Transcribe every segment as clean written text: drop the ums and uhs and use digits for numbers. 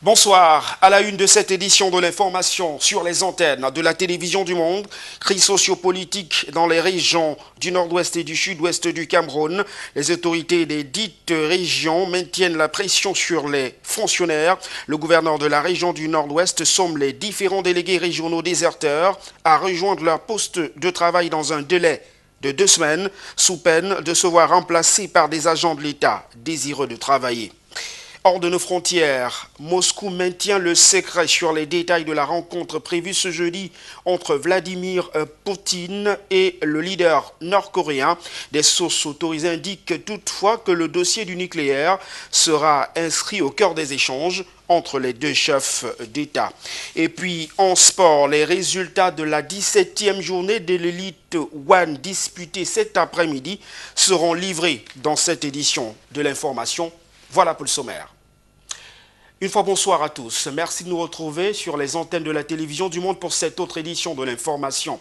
Bonsoir, à la une de cette édition de l'information sur les antennes de la télévision du monde, crise sociopolitique dans les régions du nord-ouest et du sud-ouest du Cameroun. Les autorités des dites régions maintiennent la pression sur les fonctionnaires. Le gouverneur de la région du nord-ouest somme les différents délégués régionaux déserteurs à rejoindre leur poste de travail dans un délai de 2 semaines, sous peine de se voir remplacés par des agents de l'État désireux de travailler. Hors de nos frontières, Moscou maintient le secret sur les détails de la rencontre prévue ce jeudi entre Vladimir Poutine et le leader nord-coréen. Des sources autorisées indiquent toutefois que le dossier du nucléaire sera inscrit au cœur des échanges entre les deux chefs d'État. Et puis en sport, les résultats de la 17e journée de l'élite One disputée cet après-midi seront livrés dans cette édition de l'information. Voilà pour le sommaire. Une fois bonsoir à tous. Merci de nous retrouver sur les antennes de la télévision du monde pour cette autre édition de l'information.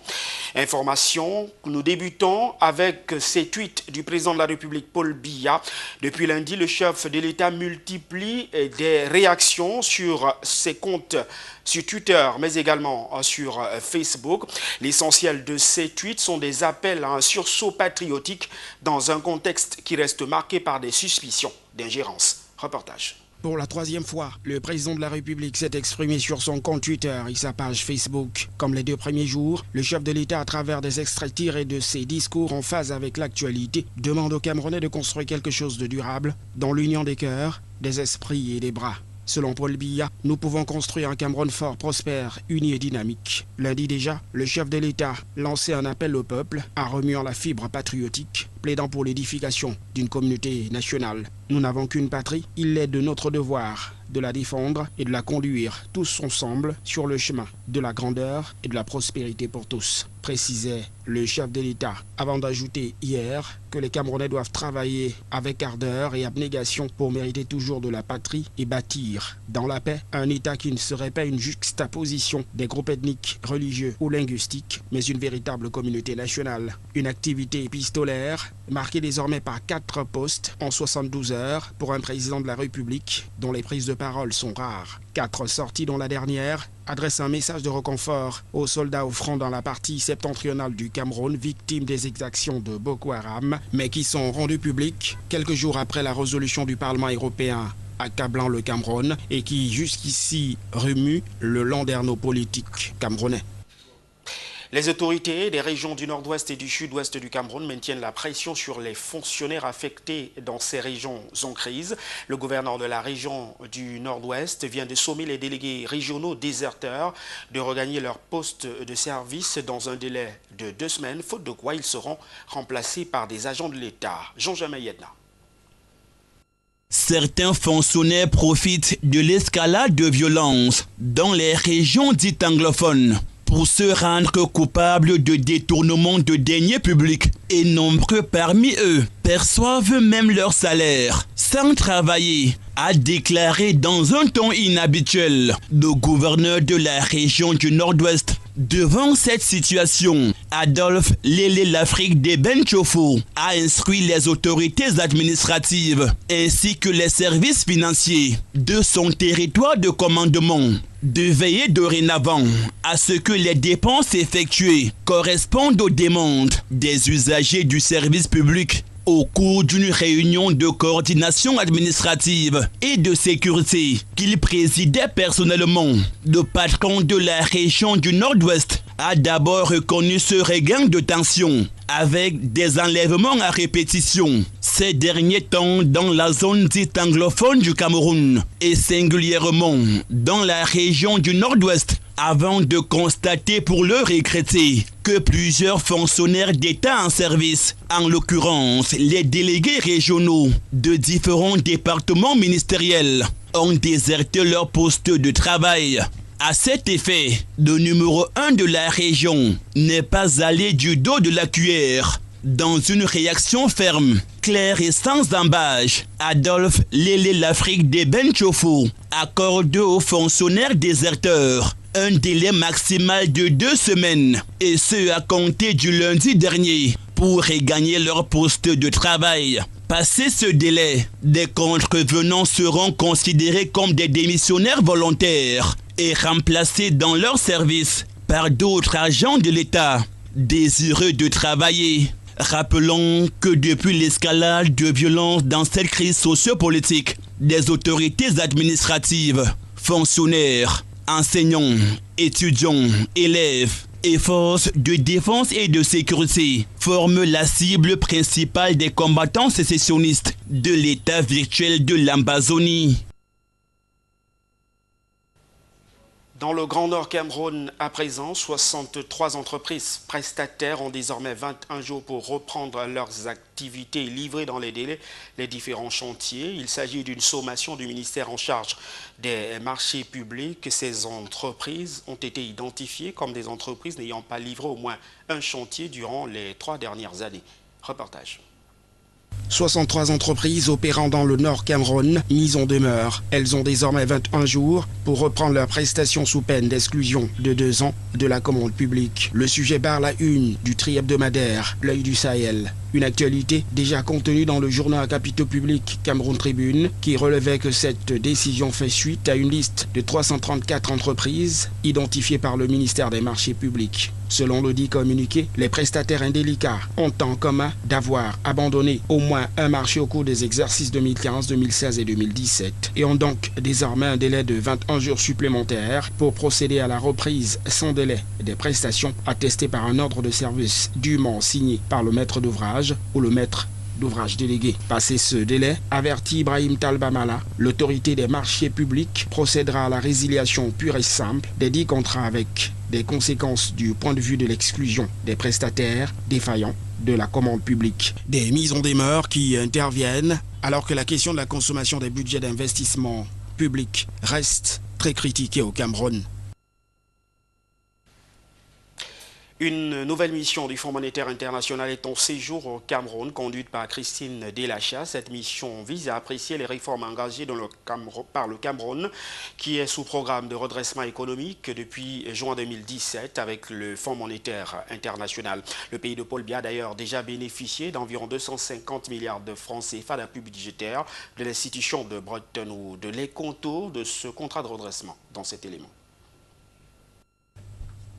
Information que nous débutons avec ces tweets du président de la République Paul Biya. Depuis lundi, le chef de l'État multiplie des réactions sur ses comptes sur Twitter, mais également sur Facebook. L'essentiel de ces tweets sont des appels à un sursaut patriotique dans un contexte qui reste marqué par des suspicions d'ingérence. Reportage. Pour la 3e fois, le président de la République s'est exprimé sur son compte Twitter et sa page Facebook. Comme les 2 premiers jours, le chef de l'État, à travers des extraits tirés de ses discours en phase avec l'actualité, demande aux Camerounais de construire quelque chose de durable, dans l'union des cœurs, des esprits et des bras. Selon Paul Biya, nous pouvons construire un Cameroun fort, prospère, uni et dynamique. Lundi déjà, le chef de l'État lançait un appel au peuple en remuant la fibre patriotique, plaidant pour l'édification d'une communauté nationale. Nous n'avons qu'une patrie, il est de notre devoir de la défendre et de la conduire tous ensemble sur le chemin de la grandeur et de la prospérité pour tous, précisait le chef de l'État, avant d'ajouter hier que les Camerounais doivent travailler avec ardeur et abnégation pour mériter toujours de la patrie et bâtir dans la paix un État qui ne serait pas une juxtaposition des groupes ethniques, religieux ou linguistiques, mais une véritable communauté nationale. Une activité épistolaire marquée désormais par 4 postes en 72 heures pour un président de la République dont les prises de parole sont rares. 4 sorties dont la dernière adresse un message de réconfort aux soldats au front dans la partie septentrionale du Cameroun, victimes des exactions de Boko Haram, mais qui sont rendues publiques quelques jours après la résolution du Parlement européen accablant le Cameroun et qui jusqu'ici remue le landerneau politique camerounais. Les autorités des régions du nord-ouest et du sud-ouest du Cameroun maintiennent la pression sur les fonctionnaires affectés dans ces régions en crise. Le gouverneur de la région du nord-ouest vient de sommer les délégués régionaux déserteurs de regagner leur poste de service dans un délai de 2 semaines, faute de quoi ils seront remplacés par des agents de l'État. Jean-Jamais Yedna. Certains fonctionnaires profitent de l'escalade de violence dans les régions dites anglophones pour se rendre coupables de détournement de deniers publics, et nombreux parmi eux perçoivent même leur salaire sans travailler, a déclaré dans un ton inhabituel le gouverneur de la région du Nord-Ouest. Devant cette situation, Adolphe Lélé-Lafrique de Benchofo a instruit les autorités administratives ainsi que les services financiers de son territoire de commandement de veiller dorénavant à ce que les dépenses effectuées correspondent aux demandes des usagers du service public. Au cours d'une réunion de coordination administrative et de sécurité qu'il présidait personnellement, le patron de la région du Nord-Ouest a d'abord reconnu ce regain de tension avec des enlèvements à répétition ces derniers temps dans la zone dite anglophone du Cameroun et singulièrement dans la région du Nord-Ouest, avant de constater pour le regretter que plusieurs fonctionnaires d'État en service, en l'occurrence les délégués régionaux de différents départements ministériels, ont déserté leur poste de travail. À cet effet, le numéro 1 de la région n'est pas allé du dos de la cuillère. Dans une réaction ferme, claire et sans embâche, Adolphe Lélé-Lafrique de Benchofo accorde aux fonctionnaires déserteurs un délai maximal de 2 semaines, et ce à compter du lundi dernier, pour regagner leur poste de travail. Passé ce délai, des contrevenants seront considérés comme des démissionnaires volontaires et remplacés dans leur service par d'autres agents de l'État désireux de travailler. Rappelons que depuis l'escalade de violence dans cette crise sociopolitique, des autorités administratives, fonctionnaires, enseignants, étudiants, élèves et forces de défense et de sécurité forment la cible principale des combattants sécessionnistes de l'État virtuel de l'Amazonie. Dans le Grand Nord Cameroun, à présent, 63 entreprises prestataires ont désormais 21 jours pour reprendre leurs activités et livrer dans les délais les différents chantiers. Il s'agit d'une sommation du ministère en charge des marchés publics. Ces entreprises ont été identifiées comme des entreprises n'ayant pas livré au moins un chantier durant les 3 dernières années. Reportage. 63 entreprises opérant dans le Nord Cameroun mises en demeure. Elles ont désormais 21 jours pour reprendre leurs prestations sous peine d'exclusion de 2 ans de la commande publique. Le sujet barre la une du tri-hebdomadaire L'œil du Sahel. Une actualité déjà contenue dans le journal à capitaux publics Cameroun Tribune qui relevait que cette décision fait suite à une liste de 334 entreprises identifiées par le ministère des Marchés publics. Selon le dit communiqué, les prestataires indélicats ont en commun d'avoir abandonné au moins un marché au cours des exercices 2015, 2016 et 2017 et ont donc désormais un délai de 21 jours supplémentaires pour procéder à la reprise sans délai des prestations attestées par un ordre de service dûment signé par le maître d'ouvrage ou le maître d'ouvrage délégué. Passé ce délai, avertit Ibrahim Talbamala, l'autorité des marchés publics procédera à la résiliation pure et simple des 10 contrats avec des conséquences du point de vue de l'exclusion des prestataires défaillants de la commande publique. Des mises en demeure qui interviennent alors que la question de la consommation des budgets d'investissement public reste très critiquée au Cameroun. Une nouvelle mission du Fonds monétaire international est en séjour au Cameroun, conduite par Christine Delacha. Cette mission vise à apprécier les réformes engagées par le Cameroun, qui est sous programme de redressement économique depuis juin 2017 avec le Fonds monétaire international. Le pays de Paul Biya a d'ailleurs déjà bénéficié d'environ 250 milliards de francs CFA d'appui budgétaire de l'institution de Bretton Woods. Les contours de ce contrat de redressement dans cet élément.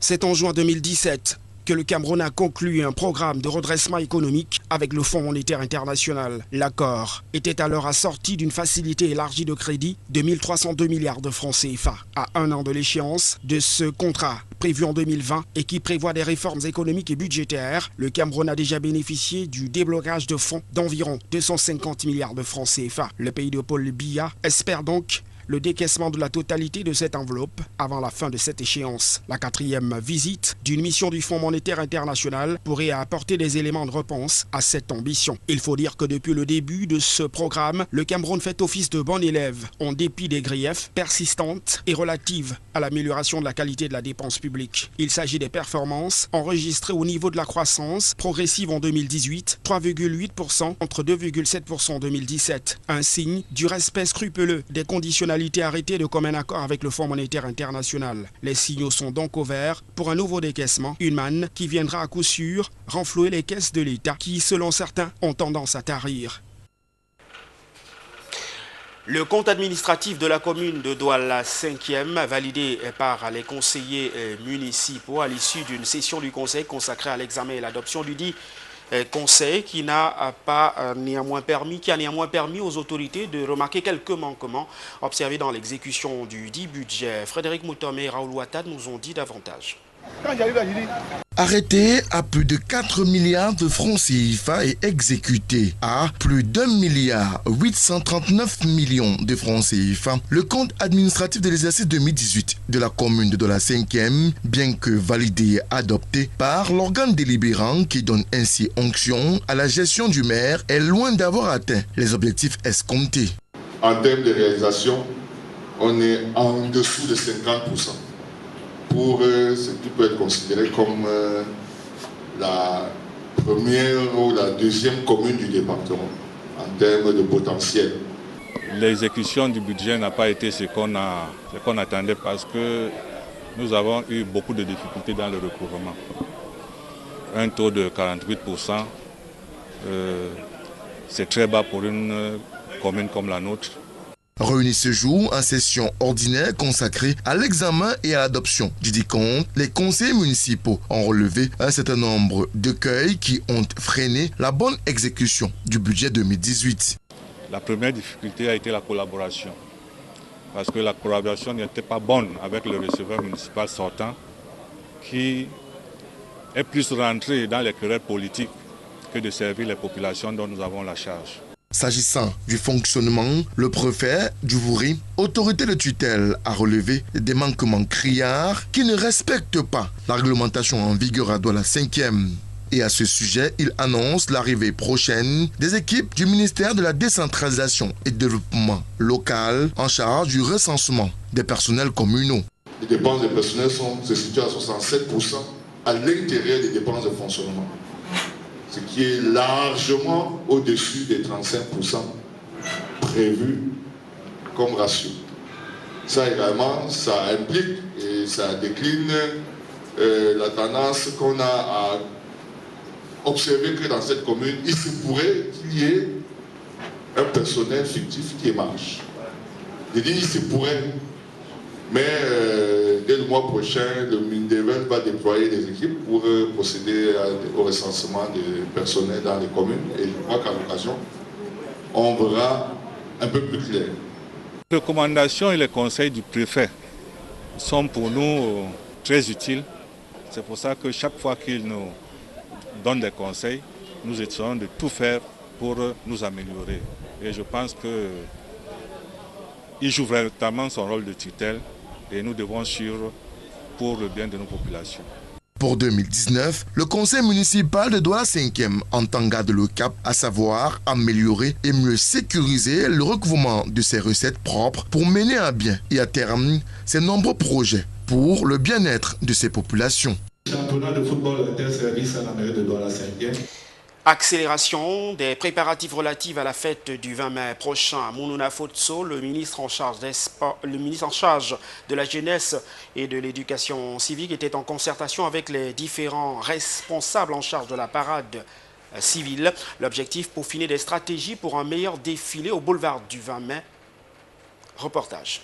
C'est en juin 2017 que le Cameroun a conclu un programme de redressement économique avec le Fonds monétaire international. L'accord était alors assorti d'une facilité élargie de crédit de 1302 milliards de francs CFA. À 1 an de l'échéance de ce contrat prévu en 2020 et qui prévoit des réformes économiques et budgétaires, le Cameroun a déjà bénéficié du déblocage de fonds d'environ 250 milliards de francs CFA. Le pays de Paul Biya espère donc le décaissement de la totalité de cette enveloppe avant la fin de cette échéance. La 4e visite d'une mission du Fonds monétaire international pourrait apporter des éléments de réponse à cette ambition. Il faut dire que depuis le début de ce programme, le Cameroun fait office de bon élève en dépit des griefs persistantes et relatives à l'amélioration de la qualité de la dépense publique. Il s'agit des performances enregistrées au niveau de la croissance progressive en 2018, 3,8% contre 2,7% en 2017. Un signe du respect scrupuleux des conditionnalités arrêtées de commun accord avec le Fonds monétaire international. Les signaux sont donc au vert pour un nouveau décaissement, une manne qui viendra à coup sûr renflouer les caisses de l'État qui, selon certains, ont tendance à tarir. Le compte administratif de la commune de Douala 5e, validé par les conseillers municipaux à l'issue d'une session du conseil consacrée à l'examen et l'adoption du dit conseil qui a néanmoins permis aux autorités de remarquer quelques manquements observés dans l'exécution du dit budget. Frédéric Moutomé et Raoul Ouattad nous ont dit davantage. Arrêté à plus de 4 milliards de francs CFA et exécuté à plus d'1 milliard 839 millions de francs CFA, le compte administratif de l'exercice 2018 de la commune de Douala 5e, bien que validé et adopté par l'organe délibérant qui donne ainsi onction à la gestion du maire, est loin d'avoir atteint les objectifs escomptés. En termes de réalisation, on est en dessous de 50%. Pour ce qui peut être considéré comme la première ou la deuxième commune du département en termes de potentiel. L'exécution du budget n'a pas été ce qu'on attendait parce que nous avons eu beaucoup de difficultés dans le recouvrement. Un taux de 48%, c'est très bas pour une commune comme la nôtre. Réunis ce jour en session ordinaire consacrée à l'examen et à l'adoption du dit compte, les conseillers municipaux ont relevé un certain nombre d'écueils qui ont freiné la bonne exécution du budget 2018. La première difficulté a été la collaboration, parce que la collaboration n'était pas bonne avec le receveur municipal sortant, qui est plus rentré dans les querelles politiques que de servir les populations dont nous avons la charge. S'agissant du fonctionnement, le préfet Djouvouri, autorité de tutelle, a relevé des manquements criards qui ne respectent pas la réglementation en vigueur à Douala 5e. Et à ce sujet, il annonce l'arrivée prochaine des équipes du ministère de la décentralisation et du développement local en charge du recensement des personnels communaux. Les dépenses de personnel se situent à 67% à l'intérieur des dépenses de fonctionnement, ce qui est largement au-dessus des 35% prévus comme ratio. Ça également, ça implique et ça décline la tendance qu'on a à observer que dans cette commune, il se pourrait qu'il y ait un personnel fictif qui émerge. Je dis il se pourrait, mais dès le mois prochain, le MINDEVEL va déployer des équipes pour procéder au recensement des personnels dans les communes. Et je crois qu'à l'occasion, on verra un peu plus clair. Les recommandations et les conseils du préfet sont pour nous très utiles. C'est pour ça que chaque fois qu'il nous donne des conseils, nous essayons de tout faire pour nous améliorer. Et je pense qu'il joue véritablement son rôle de tutelle et nous devons suivre pour le bien de nos populations. Pour 2019, le conseil municipal de Douala 5e entend garder le cap, à savoir améliorer et mieux sécuriser le recouvrement de ses recettes propres pour mener à bien et à terme ses nombreux projets pour le bien-être de ses populations. Championnat de football interservice à la mairie de Douala 5e. Accélération des préparatifs relatifs à la fête du 20 mai prochain. Mounouna Fotso, le ministre en charge de la jeunesse et de l'éducation civique, était en concertation avec les différents responsables en charge de la parade civile. L'objectif, peaufiner des stratégies pour un meilleur défilé au boulevard du 20 mai. Reportage.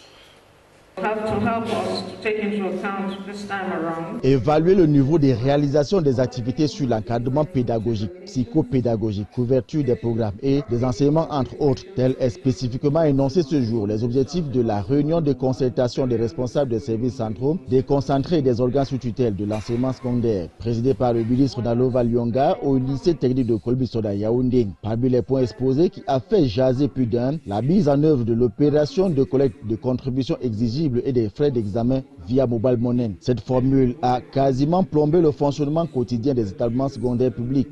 Évaluer le niveau des réalisations des activités sur l'encadrement pédagogique, psychopédagogique, couverture des programmes et des enseignements entre autres, tel est spécifiquement énoncé ce jour les objectifs de la réunion de concertation des responsables des services centraux, déconcentrés des organes sous tutelle de l'enseignement secondaire, présidé par le ministre Nalova Lyonga au lycée technique de Kolbi-Soda Yaoundé. Parmi les points exposés qui a fait jaser plus d'un, la mise en œuvre de l'opération de collecte de contributions exigibles et des frais d'examen via mobile money. Cette formule a quasiment plombé le fonctionnement quotidien des établissements secondaires publics.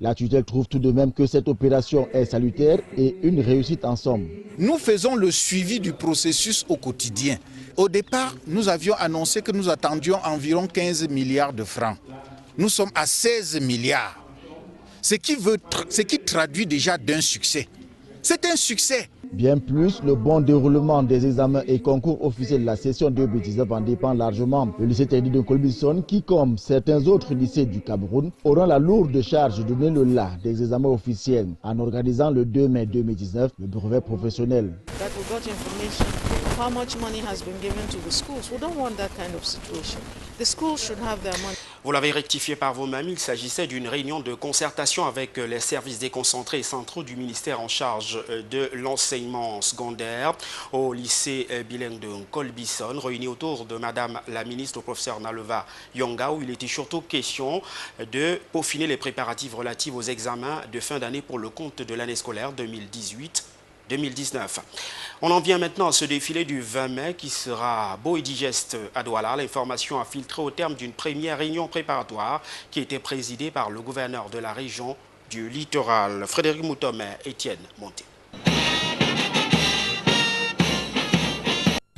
La tutelle trouve tout de même que cette opération est salutaire et une réussite en somme. Nous faisons le suivi du processus au quotidien. Au départ, nous avions annoncé que nous attendions environ 15 milliards de francs. Nous sommes à 16 milliards, ce qui traduit déjà d'un succès. C'est un succès. Bien plus, le bon déroulement des examens et concours officiels de la session 2019 en dépend largement. Le lycée technique de Kolbison, qui comme certains autres lycées du Cameroun, auront la lourde charge de donner le la des examens officiels en organisant le 2 mai 2019 le brevet professionnel. Vous l'avez rectifié par vous-même, il s'agissait d'une réunion de concertation avec les services déconcentrés et centraux du ministère en charge de l'enseignement secondaire au lycée bilingue de Colbison, réunis autour de Madame la ministre, le professeur Nalova Yonga, où il était surtout question de peaufiner les préparatifs relatifs aux examens de fin d'année pour le compte de l'année scolaire 2018-2019. On en vient maintenant à ce défilé du 20 mai qui sera beau et digeste à Douala. L'information a filtré au terme d'une première réunion préparatoire qui a été présidée par le gouverneur de la région du littoral, Frédéric Moutomé, Étienne Monté.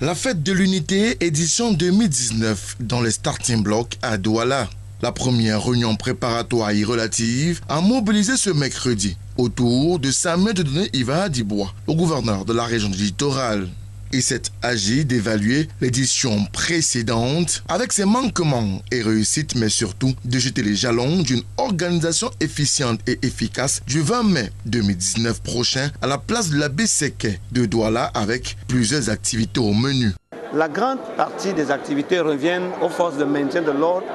La fête de l'unité édition 2019 dans les starting blocks à Douala. La première réunion préparatoire y relative a mobilisé ce mercredi autour de Samuel Dieudonné Iva Dibois, le gouverneur de la région du littoral. Il s'est agi d'évaluer l'édition précédente avec ses manquements et réussites, mais surtout de jeter les jalons d'une organisation efficiente et efficace du 20 mai 2019 prochain à la place de la Besseke de Douala avec plusieurs activités au menu. La grande partie des activités reviennent aux forces de maintien de l'ordre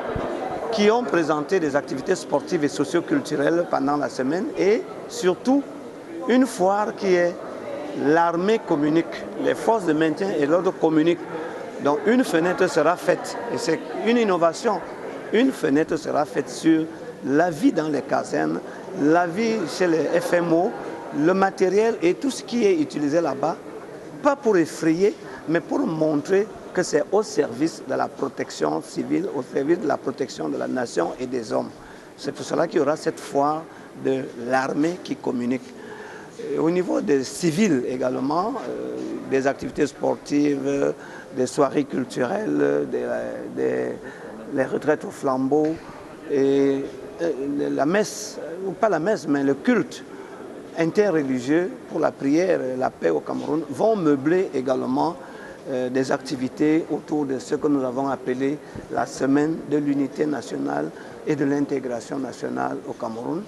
qui ont présenté des activités sportives et socio-culturelles pendant la semaine et surtout une foire qui est l'armée communique, les forces de maintien et l'ordre communiquent. Donc une fenêtre sera faite et c'est une innovation. Une fenêtre sera faite sur la vie dans les casernes, la vie chez les FMO, le matériel et tout ce qui est utilisé là-bas, pas pour effrayer, mais pour montrer que c'est au service de la protection civile, au service de la protection de la nation et des hommes. C'est pour cela qu'il y aura cette foire de l'armée qui communique. Et au niveau des civils également, des activités sportives, des soirées culturelles, les retraites au flambeau, et la messe, ou pas la messe, mais le culte interreligieux pour la prière et la paix au Cameroun vont meubler également des activités autour de ce que nous avons appelé la semaine de l'unité nationale et de l'intégration nationale au Cameroun.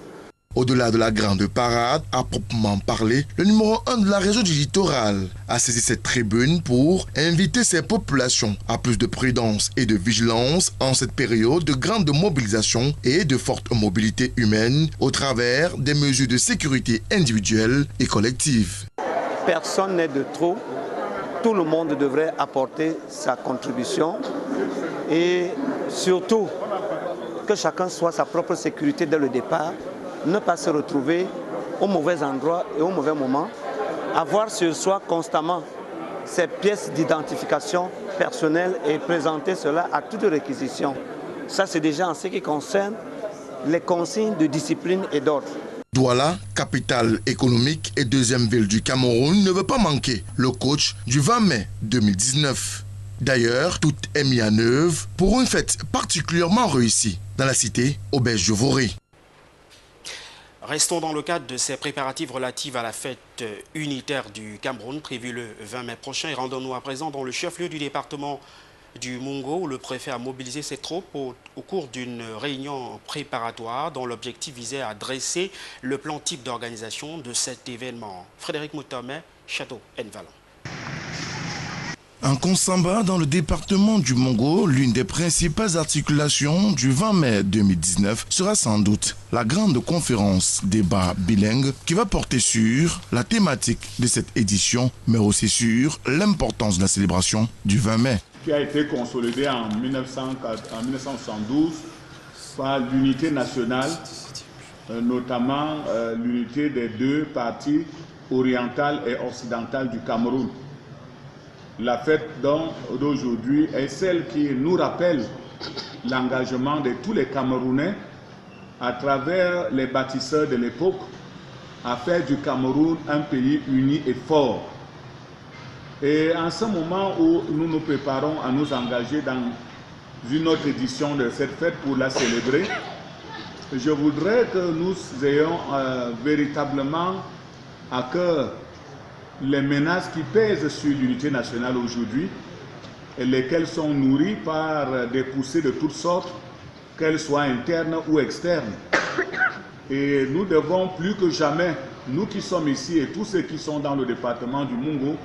Au-delà de la grande parade, à proprement parler, le numéro 1 de la région du littoral a saisi cette tribune pour inviter ses populations à plus de prudence et de vigilance en cette période de grande mobilisation et de forte mobilité humaine au travers des mesures de sécurité individuelles et collectives. Personne n'est de trop. Tout le monde devrait apporter sa contribution et surtout que chacun soit sa propre sécurité dès le départ, ne pas se retrouver au mauvais endroit et au mauvais moment, avoir sur soi constamment ces pièces d'identification personnelle et présenter cela à toute réquisition. Ça, c'est déjà en ce qui concerne les consignes de discipline et d'ordre. Douala, capitale économique et deuxième ville du Cameroun, ne veut pas manquer le coach du 20 mai 2019. D'ailleurs, tout est mis en œuvre pour une fête particulièrement réussie dans la cité Auberge-Jovoré. Restons dans le cadre de ces préparatifs relatifs à la fête unitaire du Cameroun prévue le 20 mai prochain et rendons-nous à présent dans le chef-lieu du département du Mungo où le préfet a mobilisé ses troupes au cours d'une réunion préparatoire dont l'objectif visait à dresser le plan type d'organisation de cet événement. Frédéric Moutomé, Château-Envalon. En Konsamba, dans le département du Mungo, l'une des principales articulations du 20 mai 2019 sera sans doute la grande conférence débat bilingue qui va porter sur la thématique de cette édition, mais aussi sur l'importance de la célébration du 20 mai. Qui a été consolidé en 1972 par l'unité nationale, notamment l'unité des deux parties orientales et occidentales du Cameroun. La fête d'aujourd'hui est celle qui nous rappelle l'engagement de tous les Camerounais à travers les bâtisseurs de l'époque à faire du Cameroun un pays uni et fort. Et en ce moment où nous nous préparons à nous engager dans une autre édition de cette fête pour la célébrer, je voudrais que nous ayons véritablement à cœur les menaces qui pèsent sur l'unité nationale aujourd'hui et lesquelles sont nourries par des poussées de toutes sortes, qu'elles soient internes ou externes. Et nous devons plus que jamais, nous qui sommes ici et tous ceux qui sont dans le département du Mungo,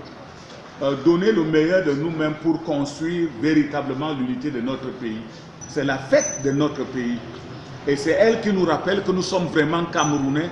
donner le meilleur de nous-mêmes pour construire véritablement l'unité de notre pays. c'est la fête de notre pays. Et c'est elle qui nous rappelle que nous sommes vraiment Camerounais,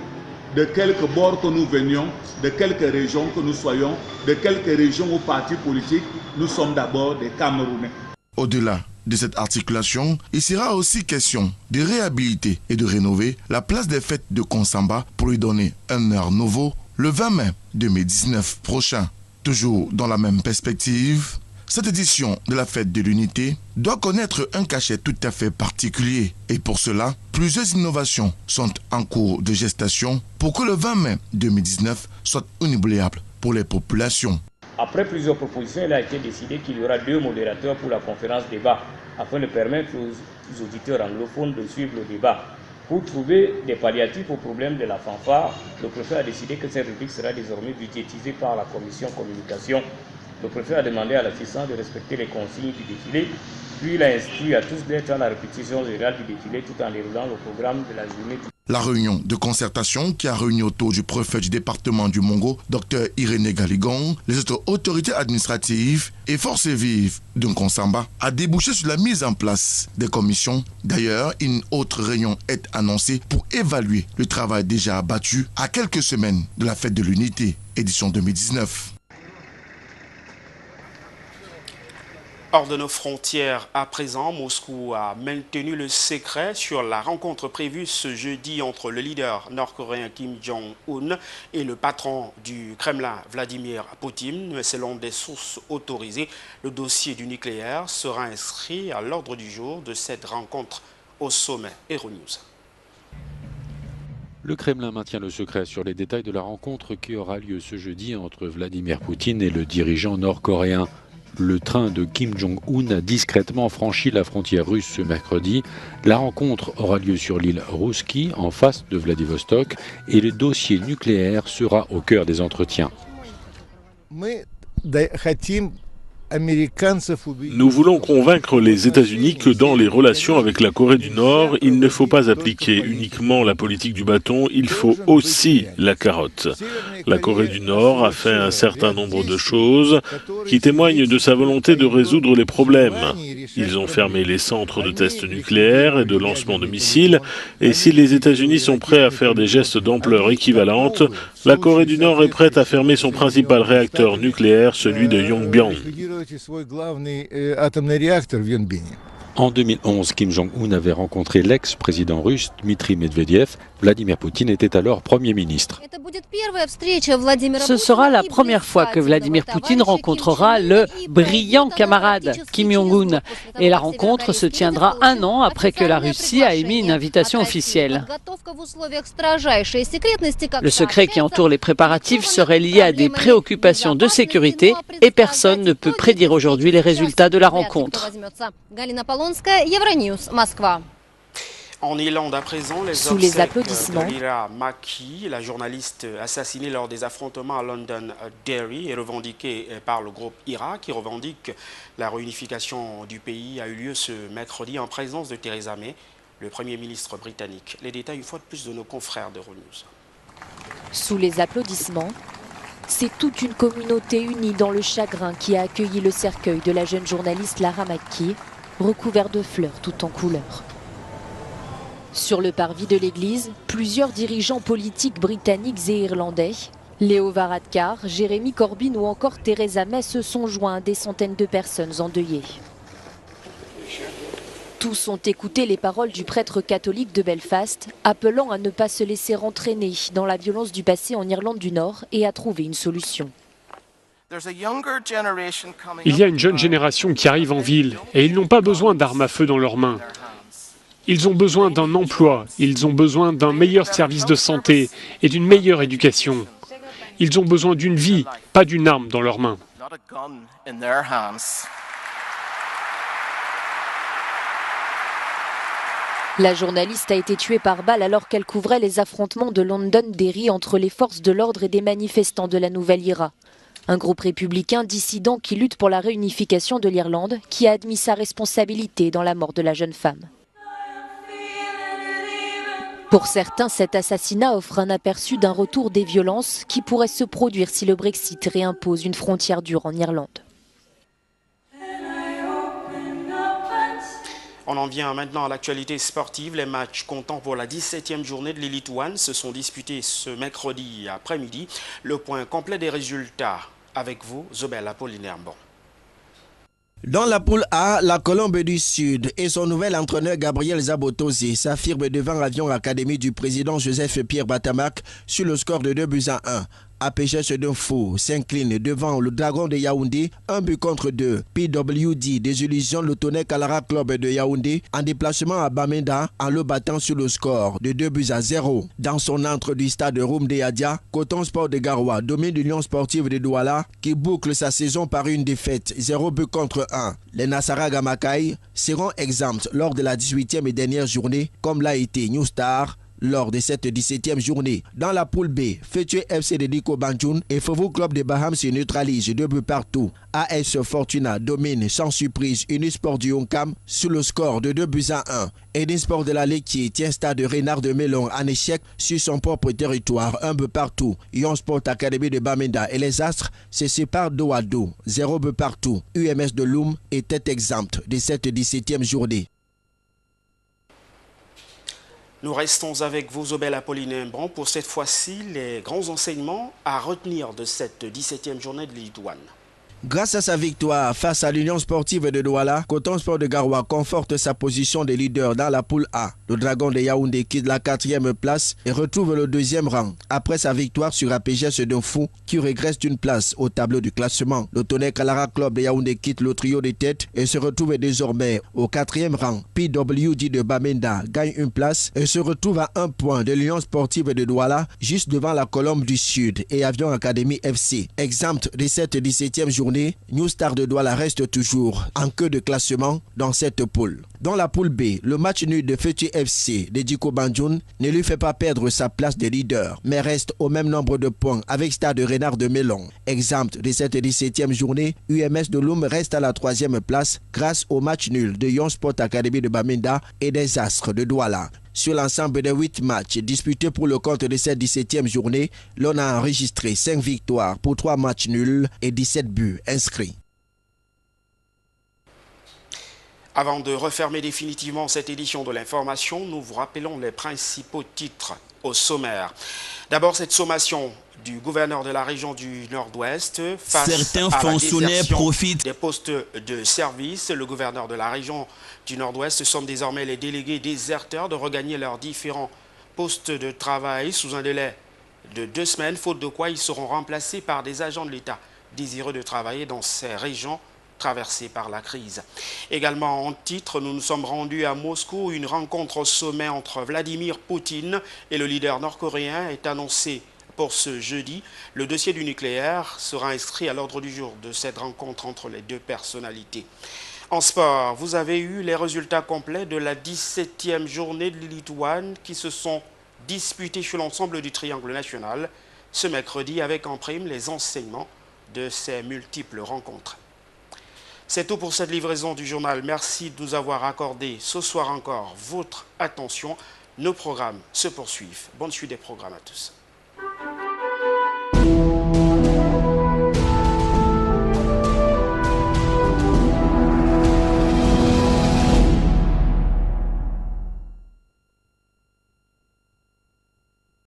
de quelque bord que nous venions, de quelque région que nous soyons, de quelque région ou parti politique, nous sommes d'abord des Camerounais. Au-delà de cette articulation, il sera aussi question de réhabiliter et de rénover la place des fêtes de Konsamba pour lui donner un air nouveau le 20 mai 2019 prochain. Toujours dans la même perspective, cette édition de la fête de l'unité doit connaître un cachet tout à fait particulier. Et pour cela, plusieurs innovations sont en cours de gestation pour que le 20 mai 2019 soit inoubliable pour les populations. Après plusieurs propositions, il a été décidé qu'il y aura 2 modérateurs pour la conférence débat afin de permettre aux auditeurs anglophones de suivre le débat. Pour trouver des palliatifs au problème de la fanfare, le préfet a décidé que cette rubrique sera désormais budgétisée par la commission communication. Le préfet a demandé à l'assistant de respecter les consignes du défilé, puis il a instruit à tous d'être à la répétition générale du défilé tout en déroulant le programme de la journée. La réunion de concertation qui a réuni autour du préfet du département du Mongo, Dr Irénée Galigon, les autres autorités administratives et forces vives de Konsamba a débouché sur la mise en place des commissions. D'ailleurs, une autre réunion est annoncée pour évaluer le travail déjà abattu à quelques semaines de la fête de l'unité, édition 2019. Hors de nos frontières à présent, Moscou a maintenu le secret sur la rencontre prévue ce jeudi entre le leader nord-coréen Kim Jong-un et le patron du Kremlin Vladimir Poutine. Selon des sources autorisées, le dossier du nucléaire sera inscrit à l'ordre du jour de cette rencontre au sommet Euronews. Le Kremlin maintient le secret sur les détails de la rencontre qui aura lieu ce jeudi entre Vladimir Poutine et le dirigeant nord-coréen. Le train de Kim Jong-un a discrètement franchi la frontière russe ce mercredi. La rencontre aura lieu sur l'île Rouski, en face de Vladivostok, et le dossier nucléaire sera au cœur des entretiens. Nous voulons convaincre les États-Unis que dans les relations avec la Corée du Nord, il ne faut pas appliquer uniquement la politique du bâton, il faut aussi la carotte. La Corée du Nord a fait un certain nombre de choses qui témoignent de sa volonté de résoudre les problèmes. Ils ont fermé les centres de tests nucléaires et de lancement de missiles, et si les États-Unis sont prêts à faire des gestes d'ampleur équivalente, la Corée du Nord est prête à fermer son principal réacteur nucléaire, celui de Yongbyon. En 2011, Kim Jong-un avait rencontré l'ex-président russe Dmitri Medvedev. Vladimir Poutine était alors Premier ministre. Ce sera la première fois que Vladimir Poutine rencontrera le brillant camarade Kim Jong-un. Et la rencontre se tiendra 1 an après que la Russie a émis une invitation officielle. Le secret qui entoure les préparatifs serait lié à des préoccupations de sécurité et personne ne peut prédire aujourd'hui les résultats de la rencontre. En Irlande à présent, Sous les applaudissements de Lira Maki, la journaliste assassinée lors des affrontements à Londonderry, est revendiquée par le groupe IRA qui revendique la réunification du pays, a eu lieu ce mercredi en présence de Theresa May, le Premier ministre britannique. Les détails une fois de plus de nos confrères d'Euronews. Sous les applaudissements, c'est toute une communauté unie dans le chagrin qui a accueilli le cercueil de la jeune journaliste Lara Maki, recouvert de fleurs tout en couleurs. Sur le parvis de l'église, plusieurs dirigeants politiques britanniques et irlandais, Leo Varadkar, Jeremy Corbyn ou encore Theresa May se sont joints à des centaines de personnes endeuillées. Tous ont écouté les paroles du prêtre catholique de Belfast, appelant à ne pas se laisser entraîner dans la violence du passé en Irlande du Nord et à trouver une solution. Il y a une jeune génération qui arrive en ville et ils n'ont pas besoin d'armes à feu dans leurs mains. Ils ont besoin d'un emploi, ils ont besoin d'un meilleur service de santé et d'une meilleure éducation. Ils ont besoin d'une vie, pas d'une arme dans leurs mains. La journaliste a été tuée par balle alors qu'elle couvrait les affrontements de Londonderry entre les forces de l'ordre et des manifestants de la Nouvelle-IRA. Un groupe républicain dissident qui lutte pour la réunification de l'Irlande, qui a admis sa responsabilité dans la mort de la jeune femme. Pour certains, cet assassinat offre un aperçu d'un retour des violences qui pourrait se produire si le Brexit réimpose une frontière dure en Irlande. On en vient maintenant à l'actualité sportive. Les matchs comptant pour la 17e journée de l'Elite One se sont disputés ce mercredi après-midi. Le point complet des résultats avec vous, Zobel Apollinaire Bon. Dans la poule A, la Colombe du Sud et son nouvel entraîneur Gabriel Zabotosi s'affirment devant l'Avion Académie du président Joseph-Pierre Batamak sur le score de 2-1. APGS de Fou s'incline devant le Dragon de Yaoundé, 1-2. PWD désillusionne le Tonnerre Kalara Club de Yaoundé en déplacement à Bamenda en le battant sur le score de 2-0. Dans son entre du stade Roum de Yadia, Coton Sport de Garoua domine l'Union Sportive de Douala qui boucle sa saison par une défaite 0-1. Les Nassara Gamakai seront exempts lors de la 18e et dernière journée comme l'a été New Star lors de cette 17e journée. Dans la poule B, Fétué FC de Diko Banjoun et Fovo Club de Baham se neutralisent 2-2. AS Fortuna domine sans surprise Unisport du Yonkam sur le score de 2-1. Edinsport de la Lekki tient Stade Renard de Melon en échec sur son propre territoire 1-2. Yon Sport Academy de Bamenda et les Astres se séparent dos à dos 0-2. UMS de Loum était exempt de cette 17e journée. Nous restons avec vous, Zobel Apollinaire Bon, pour cette fois-ci les grands enseignements à retenir de cette 17e journée de l'Elite One. Grâce à sa victoire face à l'Union Sportive de Douala, Coton Sport de Garoua conforte sa position de leader dans la poule A. Le Dragon de Yaoundé quitte la 4e place et retrouve le 2e rang après sa victoire sur APGS de Fou qui régresse d'une place au tableau du classement. Le Tonnerre Kalara Club de Yaoundé quitte le trio de tête et se retrouve désormais au 4e rang. PWD de Bamenda gagne une place et se retrouve à 1 point de l'Union Sportive de Douala juste devant la Colombe du Sud et Avion Académie FC. Exempt de cette 17e journée, New Star de Douala reste toujours en queue de classement dans cette poule. Dans la poule B, le match nul de Fétué FC de Diko Banjoun ne lui fait pas perdre sa place de leader, mais reste au même nombre de points avec Stade Renard de Melon. Exempt de cette 17e journée, UMS de Loum reste à la 3e place grâce au match nul de Yon Sport Academy de Bamenda et des Astres de Douala. Sur l'ensemble des 8 matchs disputés pour le compte de cette 17e journée, l'on a enregistré 5 victoires pour 3 matchs nuls et 17 buts inscrits. Avant de refermer définitivement cette édition de l'information, nous vous rappelons les principaux titres au sommaire. D'abord, cette sommation du gouverneur de la région du Nord-Ouest face certains à fonctionnaires la désertion profitent des postes de service. Le gouverneur de la région du Nord-Ouest somme désormais les délégués déserteurs de regagner leurs différents postes de travail sous un délai de 2 semaines, faute de quoi ils seront remplacés par des agents de l'État désireux de travailler dans ces régions traversées par la crise. Également en titre, nous nous sommes rendus à Moscou. Une rencontre au sommet entre Vladimir Poutine et le leader nord-coréen est annoncée pour ce jeudi. Le dossier du nucléaire sera inscrit à l'ordre du jour de cette rencontre entre les deux personnalités. En sport, vous avez eu les résultats complets de la 17e journée de l'Elite One qui se sont disputés sur l'ensemble du triangle national ce mercredi avec en prime les enseignements de ces multiples rencontres. C'est tout pour cette livraison du journal. Merci de nous avoir accordé ce soir encore votre attention. Nos programmes se poursuivent. Bonne suite des programmes à tous.